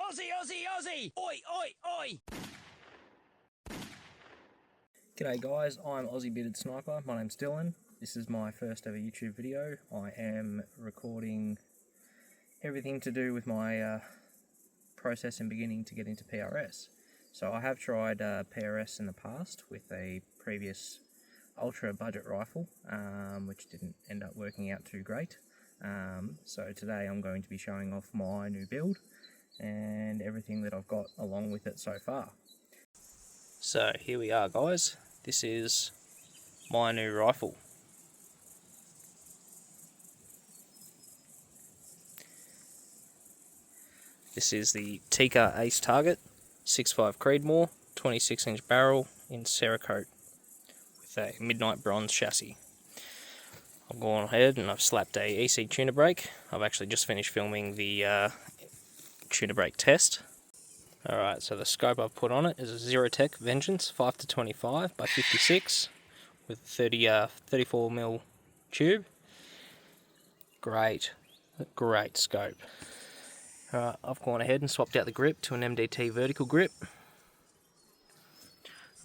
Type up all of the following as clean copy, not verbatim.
Aussie, Aussie, Aussie! Oi, oi, oi! G'day guys, I'm Aussie Bearded Sniper. My name's Dylan. This is my first ever YouTube video. I am recording everything to do with my process and beginning to get into PRS. So I have tried PRS in the past with a previous ultra budget rifle, which didn't end up working out too great. So today I'm going to be showing off my new build and everything that I've got along with it so far. So here we are guys, this is my new rifle. This is the Tikka Ace Target 6.5 Creedmoor 26-inch barrel in Cerakote with a midnight bronze chassis. I've gone ahead and I've slapped a EC tuner brake. I've actually just finished filming the tuner brake test. Alright, so the scope I've put on it is a Zerotech Vengeance 5-25 by 56 with 34mm tube. Great scope. Alright, I've gone ahead and swapped out the grip to an MDT vertical grip.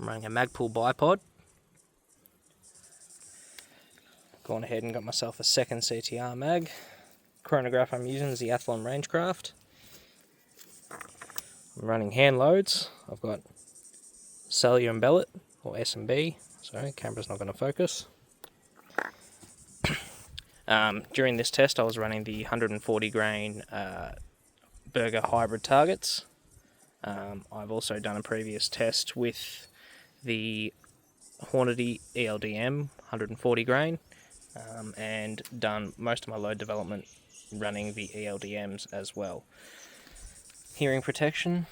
I'm running a Magpul bipod. Gone ahead and got myself a second CTR mag. Chronograph I'm using is the Athlon Rangecraft. I'm running hand loads. I've got Cellular and Bellet, or S&B. Sorry, camera's not going to focus. During this test I was running the 140 grain Burger hybrid targets. I've also done a previous test with the Hornady ELDM 140 grain and done most of my load development running the ELDMs as well. Hearing protection,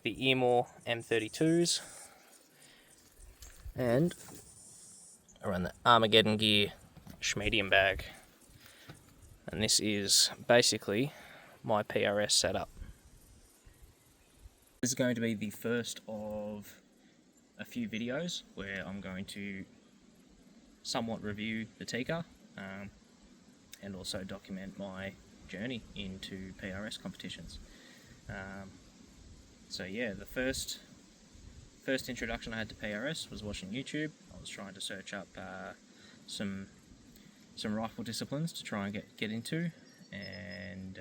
the Earmore M32s, and I run the Armageddon Gear Schmedium bag. And this is basically my PRS setup. This is going to be the first of a few videos where I'm going to somewhat review the Tikka and also document my journey into PRS competitions. So yeah, the first introduction I had to PRS was watching YouTube. I was trying to search up some rifle disciplines to try and get into, and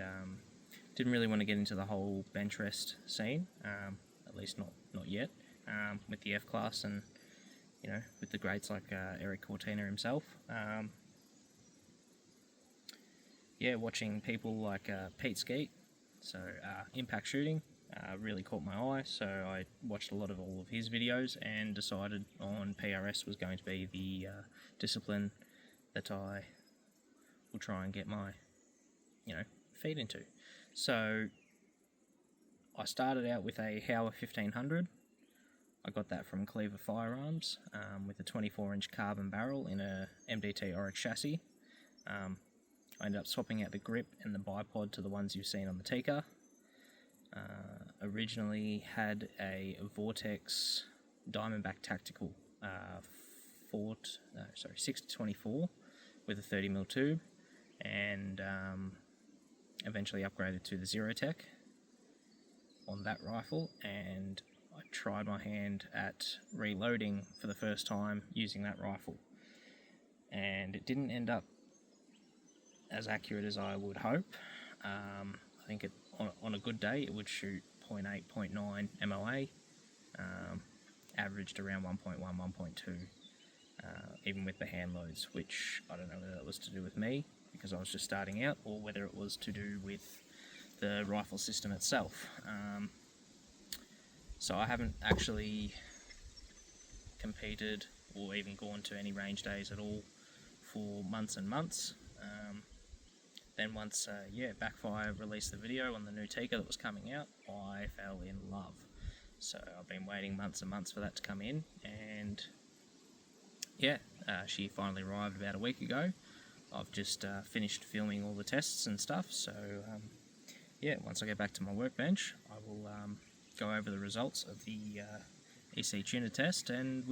didn't really want to get into the whole bench rest scene, at least not yet, with the F class and with the greats like Eric Cortina himself. Yeah, watching people like Pete Skeet, so impact shooting, really caught my eye, so I watched a lot of all of his videos and decided on PRS was going to be the discipline that I will try and get my feet into. So I started out with a Hauer 1500. I got that from Cleaver Firearms with a 24-inch carbon barrel in a MDT Oryx chassis. I ended up swapping out the grip and the bipod to the ones you've seen on the Tikka. Originally had a Vortex Diamondback Tactical 6-24 with a 30mm tube, and eventually upgraded to the Zerotech on that rifle, and I tried my hand at reloading for the first time using that rifle, and it didn't end up as accurate as I would hope. I think on a good day it would shoot 0.8, 0.9 MOA, averaged around 1.1, 1.2, even with the hand loads, which I don't know whether that was to do with me because I was just starting out, or whether it was to do with the rifle system itself. So I haven't actually competed or even gone to any range days at all for months and months. Then once Backfire released the video on the new Tikka that was coming out, I fell in love. So I've been waiting months and months for that to come in, and yeah, she finally arrived about a week ago. I've just finished filming all the tests and stuff, so yeah, once I get back to my workbench I will go over the results of the EC tuner test, and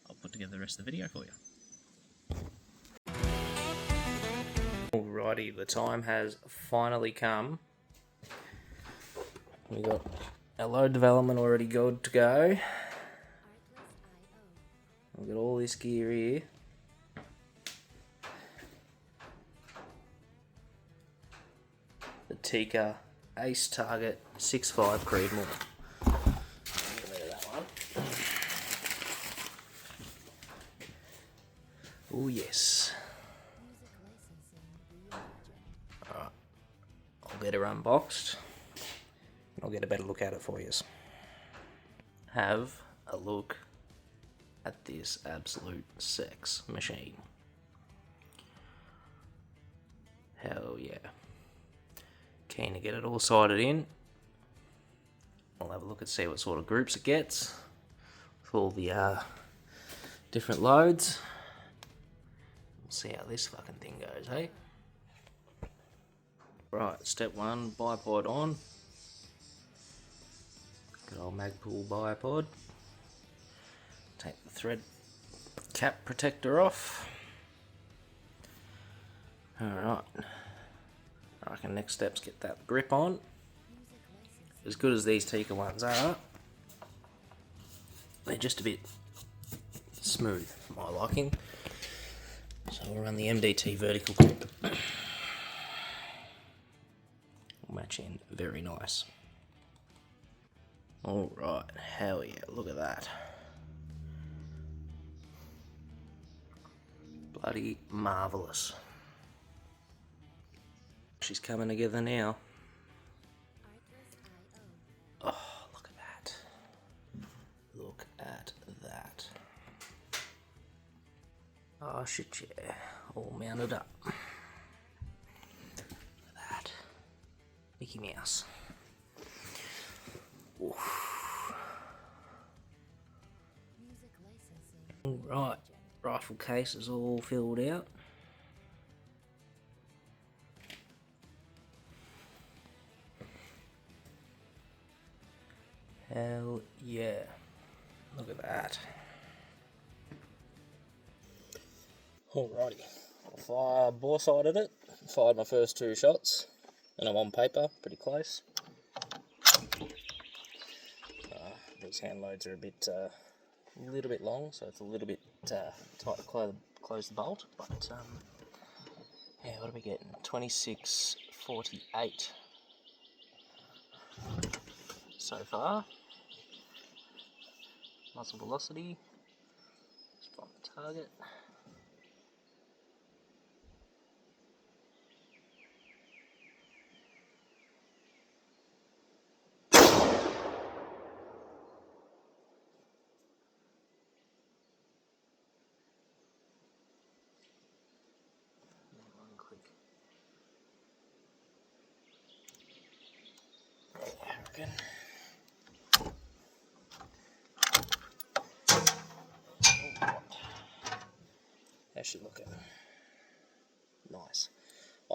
I'll put together the rest of the video for you. Alrighty, the time has finally come. We got our load development already good to go. We've got all this gear here. The Tikka Ace Target 6.5 Creedmoor. Get rid of that one. Oh yes. Alright, I'll get her unboxed. I'll get a better look at it for you. Have a look at this absolute sex machine. Hell yeah. Keen to get it all sighted in. I'll have a look and see what sort of groups it gets with all the different loads. We'll see how this fucking thing goes, hey? Right, step one, bipod on. Good old Magpul bipod. Take the thread cap protector off. Alright. I reckon next step's get that grip on. As good as these Tikka ones are, they're just a bit smooth for my liking. So we'll run the MDT vertical grip. Will match in very nice. Alright, hell yeah, look at that. Bloody marvellous. She's coming together now. Oh, look at that. Look at that. Oh shit, yeah. All mounted up. Look at that. Mickey Mouse. Oof. Alright, rifle case is all filled out. Hell yeah. Look at that. Alrighty. I bore sighted it, fired my first 2 shots, and I'm on paper, pretty close. These hand loads are a little bit long, so it's a little bit tight to close the bolt, but yeah, what are we getting? 26.48 so far. Muzzle velocity, spot the target. One click. I reckon. How's she looking? Nice.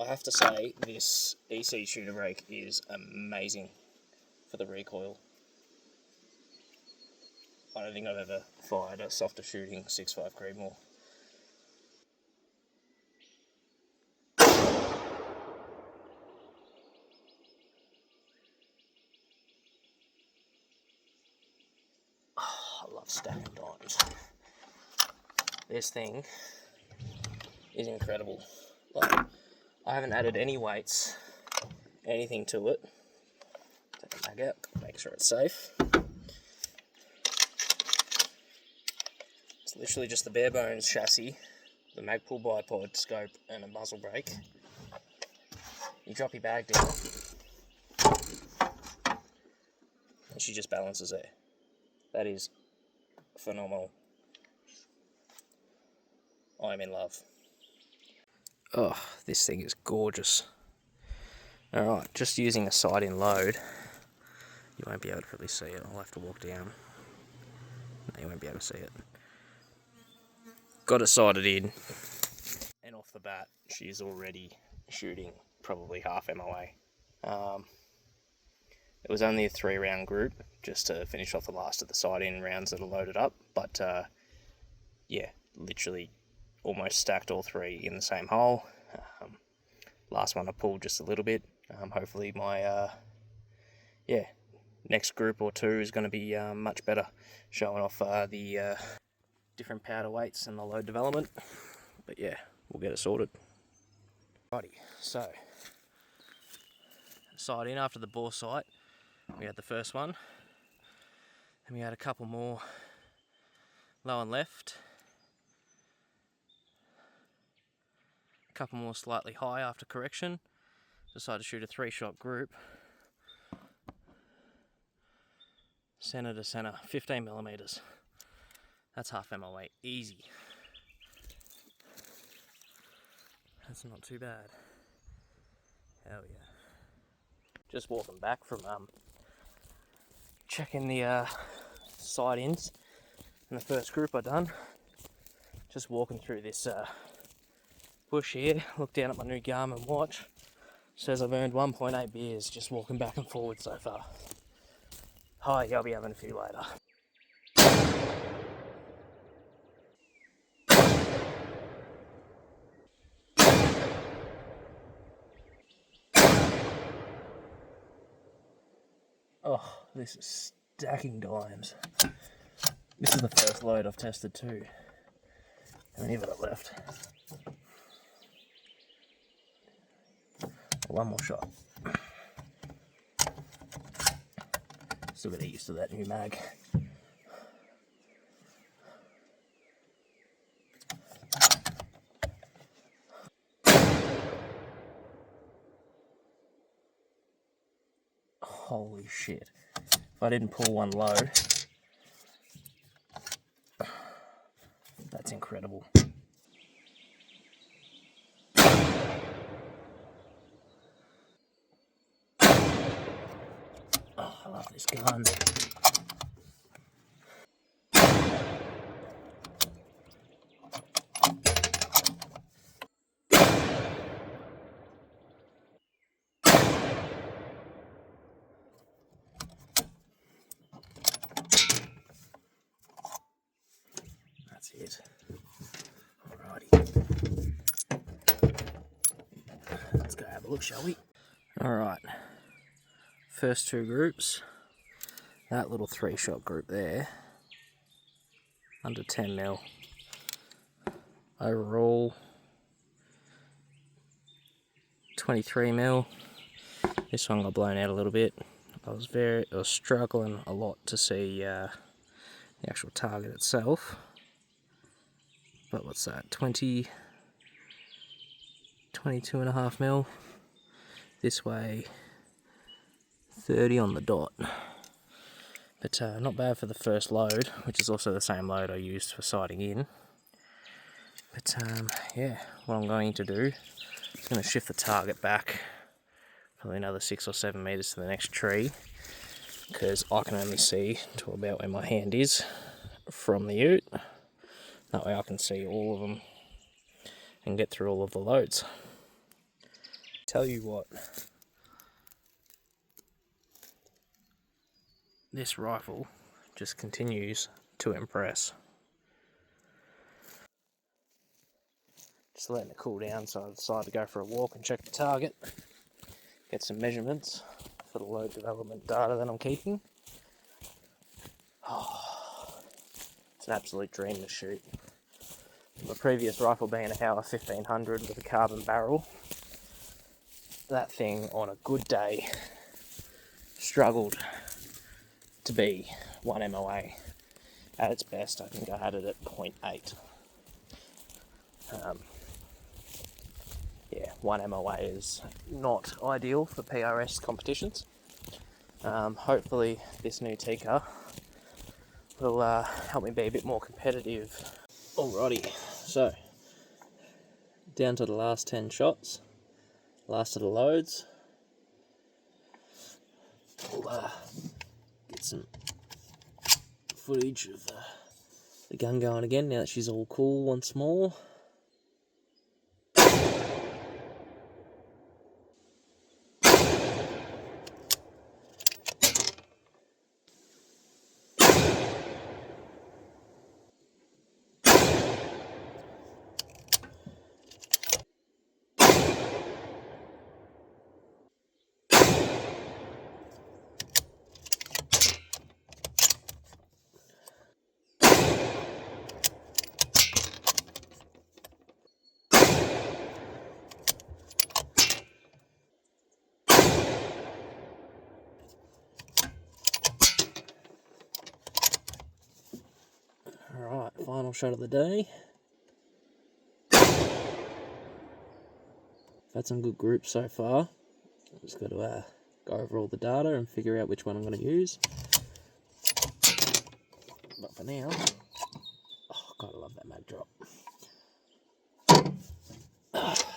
I have to say, this EC shooter brake is amazing for the recoil. I don't think I've ever fired a softer shooting 6.5 Creedmoor. Oh, I love stacking dimes. This thing is incredible. Like, I haven't added any weights, anything to it. Take the mag out, make sure it's safe. It's literally just the bare bones chassis, the Magpul bipod scope, and a muzzle brake. You drop your bag down, and she just balances there. That is phenomenal. I'm in love. Oh, this thing is gorgeous. Alright, just using a side-in load, you won't be able to really see it. I'll have to walk down. No, you won't be able to see it. Got it sighted in, and off the bat, she's already shooting probably half MOA. It was only a 3-round group, just to finish off the last of the side-in rounds that are loaded up, but yeah, literally almost stacked all 3 in the same hole. last one I pulled just a little bit. Hopefully my next group or two is going to be much better, showing off the different powder weights and the load development. But yeah, we'll get it sorted. Righty, so side in after the bore sight, we had the first one, and we had a couple more low and left, a couple more slightly high after correction. Decided to shoot a 3-shot group, centre to centre, 15mm. That's half MOA, easy. That's not too bad. Hell yeah. Just walking back from checking the side ins in the first group I done. Just walking through this bush here, look down at my new Garmin watch. Says I've earned 1.8 beers just walking back and forward so far. Oh yeah, I'll be having a few later. Oh, this is stacking dimes. This is the first load I've tested too. How many have I got left? One more shot. Still got to get used to that new mag. Holy shit. If I didn't pull one low, that's incredible. Oh, I love this gun. That's it. Alrighty. Let's go have a look, shall we? Alright. First two groups. That little 3-shot group there. Under 10mm. Overall 23mm. This one got blown out a little bit. I was struggling a lot to see the actual target itself. But what's that? 22.5mm. This way 30 on the dot. But not bad for the first load, which is also the same load I used for sighting in. But yeah, what I'm going to do is going to shift the target back probably another 6 or 7 meters to the next tree, because I can only see to about where my hand is from the ute. That way I can see all of them and get through all of the loads. Tell you what, this rifle just continues to impress. Just letting it cool down, so I decided to go for a walk and check the target, get some measurements for the load development data that I'm keeping. Oh, it's an absolute dream to shoot. My previous rifle being a Hauer 1500 with a carbon barrel, that thing on a good day struggled to be 1 MOA. At its best, I think I had it at 0.8. Yeah, 1 MOA is not ideal for PRS competitions. Hopefully this new Tikka will help me be a bit more competitive. Alrighty, so down to the last 10 shots, last of the loads. We'll get some footage of the gun going again now that she's all cool once more. Final shot of the day. Had some good groups so far. I've just got to go over all the data and figure out which one I'm going to use. But for now, oh god, I love that mag drop.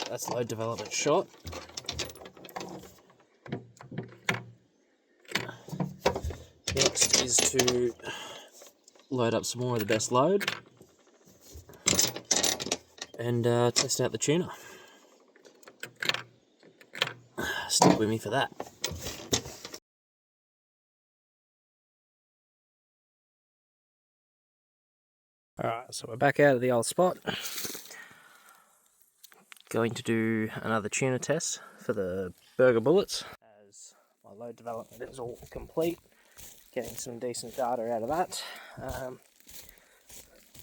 That's load development shot. Next is to load up some more of the best load and test out the tuner. Stick with me for that. Alright, so we're back out of the old spot. Going to do another tuner test for the burger bullets. As my load development is all complete, getting some decent data out of that.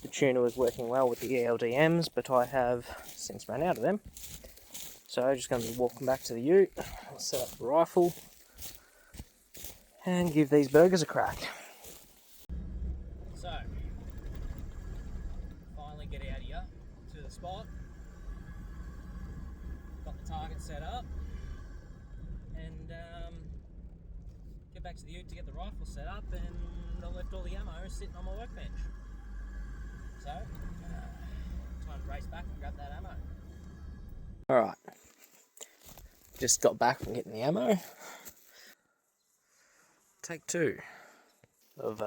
The tuner was working well with the ELDMs, but I have since run out of them. So I'm just going to be walking back to the ute, I'll set up the rifle, and give these burgers a crack. So, finally get out here to the spot. Got the target set up, and get back to the ute to get the rifle set up, and I left all the ammo sitting on my workbench. So, time to race back and grab that ammo. Alright, just got back from getting the ammo. Take 2 of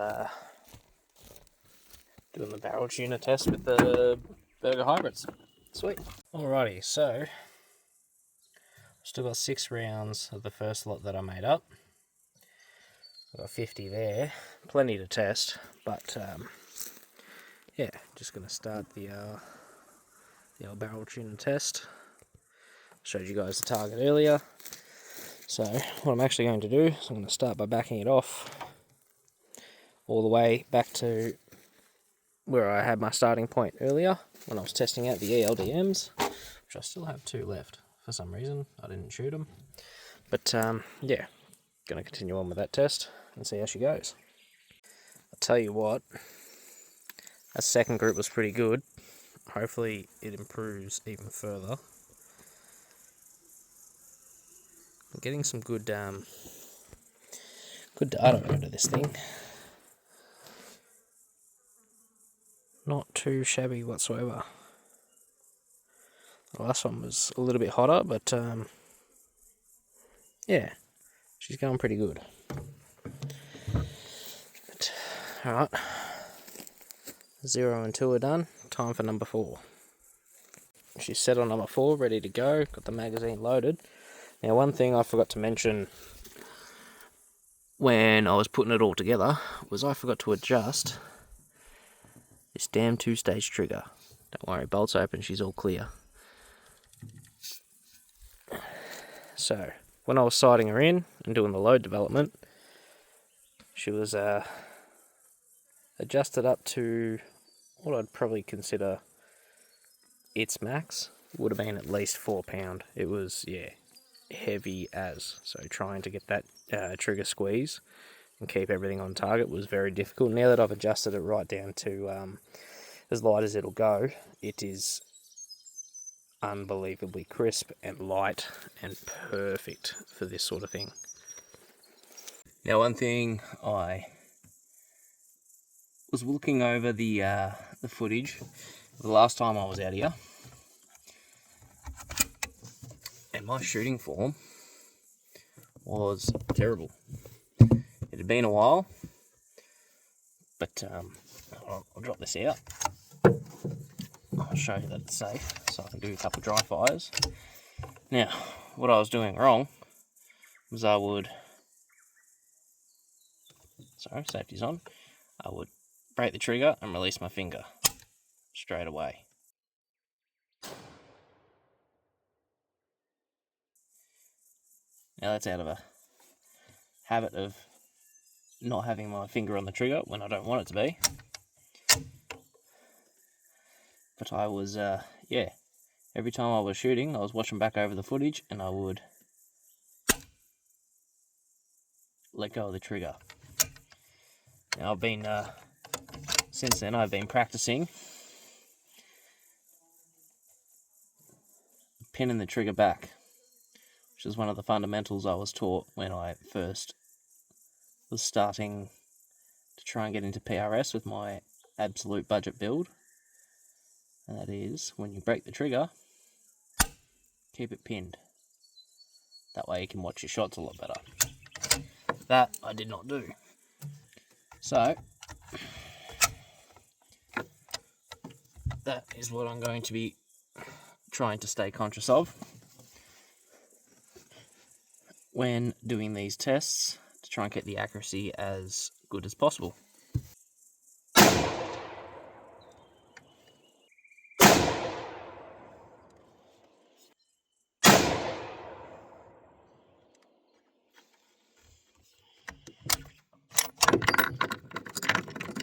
doing the barrel tuner test with the burger hybrids. Sweet. Alrighty, so still got 6 rounds of the first lot that I made up. I've got 50 there, plenty to test, but yeah, just gonna start the old barrel tuner test. Showed you guys the target earlier. So what I'm actually going to do is I'm going to start by backing it off all the way back to where I had my starting point earlier when I was testing out the ELDMs, which I still have 2 left for some reason. I didn't shoot them. But yeah, going to continue on with that test and see how she goes. I'll tell you what, that second group was pretty good. Hopefully it improves even further. I'm getting some good data out of this thing. Not too shabby whatsoever. The last one was a little bit hotter, but yeah, she's going pretty good. Alright, 0 and 2 are done. Time for number 4. She's set on number 4, ready to go. Got the magazine loaded. Now, one thing I forgot to mention when I was putting it all together was I forgot to adjust this damn 2-stage trigger. Don't worry, bolt's open, she's all clear. So, when I was sighting her in and doing the load development, she was adjusted up to what I'd probably consider its max. Would have been at least 4 pound. It was, yeah, heavy as. So trying to get that trigger squeeze and keep everything on target was very difficult. Now that I've adjusted it right down to as light as it'll go, it is unbelievably crisp and light and perfect for this sort of thing. Now, one thing, I was looking over the footage the last time I was out here, and my shooting form was terrible. It had been a while, but I'll drop this out. I'll show you that it's safe, so I can do a couple of dry fires. Now, what I was doing wrong was I would, sorry, safety's on, I would break the trigger and release my finger straight away. Now that's out of a habit of not having my finger on the trigger when I don't want it to be. But I was, yeah, every time I was shooting, I was watching back over the footage and I would let go of the trigger. Now I've been Since then I've been practicing pinning the trigger back, which is one of the fundamentals I was taught when I first was starting to try and get into PRS with my absolute budget build. And that is, when you break the trigger, keep it pinned. That way you can watch your shots a lot better. That I did not do. So, that is what I'm going to be trying to stay conscious of when doing these tests, to try and get the accuracy as good as possible.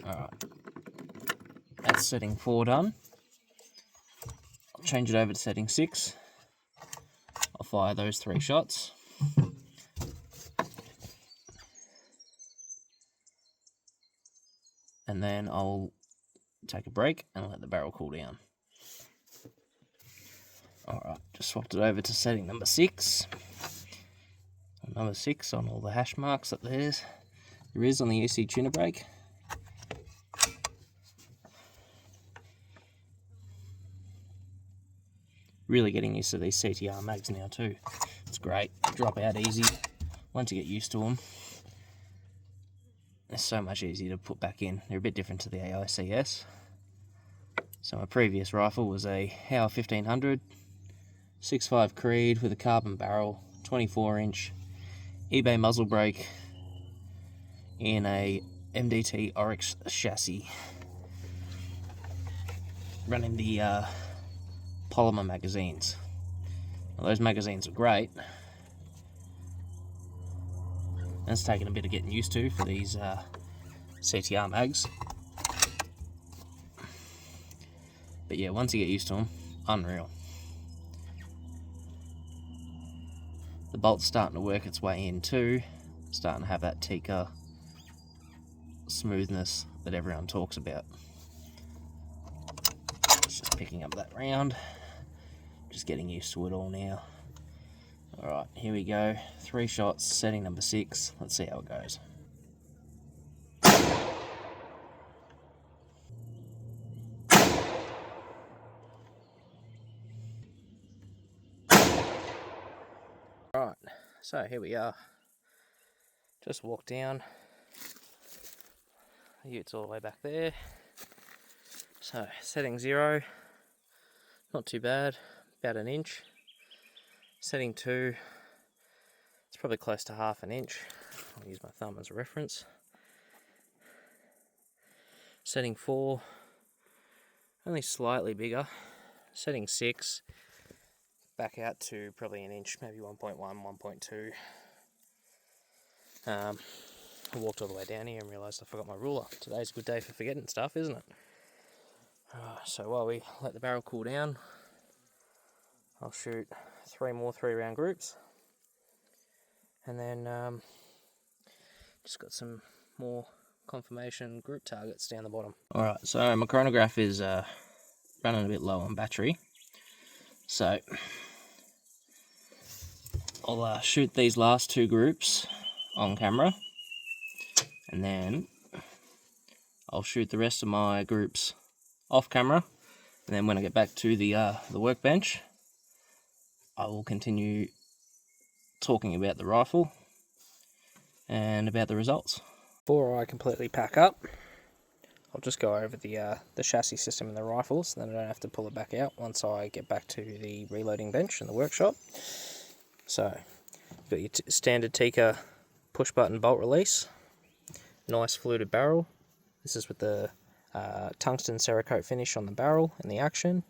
Alright, that's setting 4 done. I'll change it over to setting 6. I'll fire those 3 shots. And then I'll take a break and let the barrel cool down. Alright, just swapped it over to setting number 6. Number 6 on all the hash marks that there is on the EC tuner brake. Really getting used to these CTR mags now too. It's great, drop out easy. Once you get used to them, they're so much easier to put back in. They're a bit different to the AICS. So my previous rifle was a Howe 1500, 6.5 Creed with a carbon barrel, 24-inch eBay muzzle brake in a MDT Oryx chassis, running the polymer magazines. Now, those magazines are great. And it's taken a bit of getting used to for these CTR mags. But yeah, once you get used to them, unreal. The bolt's starting to work its way in too. Starting to have that Tikka smoothness that everyone talks about. It's just picking up that round. Just getting used to it all now. Alright, here we go. 3 shots, setting number 6. Let's see how it goes. Alright, so here we are. Just walked down. The ute's all the way back there. So, setting 0. Not too bad. About an inch. Setting 2. It's probably close to half an inch. I'll use my thumb as a reference. Setting 4. Only slightly bigger. Setting 6. Back out to probably an inch, maybe 1.1, 1.2. I walked all the way down here and realised I forgot my ruler. Today's a good day for forgetting stuff, isn't it? So while we let the barrel cool down, I'll shoot 3 more 3-round groups. And then just got some more confirmation group targets down the bottom. Alright, so my chronograph is running a bit low on battery. So I'll shoot these last 2 groups on camera, and then I'll shoot the rest of my groups off camera, and then when I get back to the workbench, I will continue talking about the rifle and about the results. Before I completely pack up, I'll just go over the chassis system in the rifle, so then I don't have to pull it back out once I get back to the reloading bench in the workshop. So, you've got your standard Tikka push button bolt release, nice fluted barrel. This is with the tungsten Cerakote finish on the barrel and the action.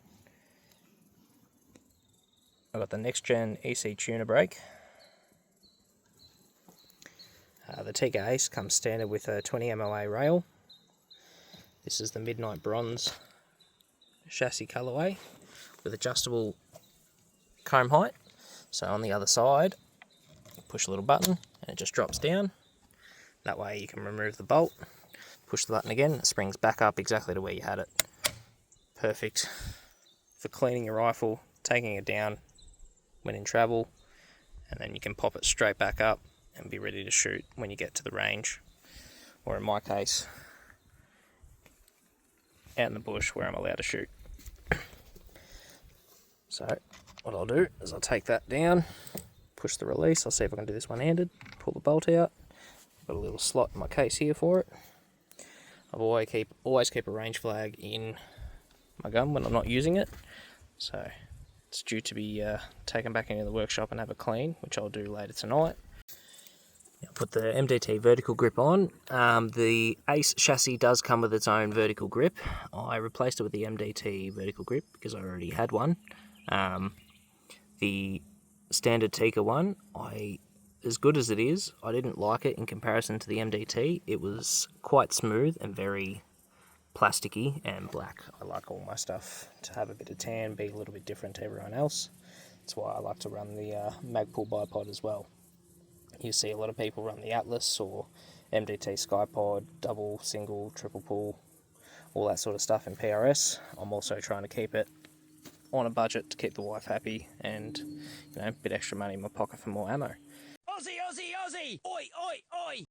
I've got the next gen EC tuner brake. The Tikka Ace comes standard with a 20 MOA rail. This is the Midnight Bronze chassis colourway with adjustable comb height. So on the other side, push a little button and it just drops down. That way you can remove the bolt. push the button again, it springs back up exactly to where you had it. Perfect for cleaning your rifle, taking it down when in travel, and then you can pop it straight back up and be ready to shoot when you get to the range, or in my case, out in the bush where I'm allowed to shoot. So what I'll do is I'll take that down, push the release. I'll see if I can do this one-handed, pull the bolt out. Got a little slot in my case here for it. I've always keep a range flag in my gun when I'm not using it, so it's due to be taken back into the workshop and have a clean, which I'll do later tonight. I'll put the MDT vertical grip on. The Ace chassis does come with its own vertical grip. I replaced it with the MDT vertical grip because I already had one. The standard Tikka one, as good as it is, I didn't like it in comparison to the MDT. It was quite smooth and very plasticky and black. I like all my stuff to have a bit of tan, be a little bit different to everyone else. That's why I like to run the Magpul bipod as well. You see a lot of people run the Atlas or MDT Skypod, double, single, triple pull, all that sort of stuff in PRS. I'm also trying to keep it on a budget to keep the wife happy and, you know, a bit extra money in my pocket for more ammo. Aussie, Aussie, Aussie! Oi, oi, oi!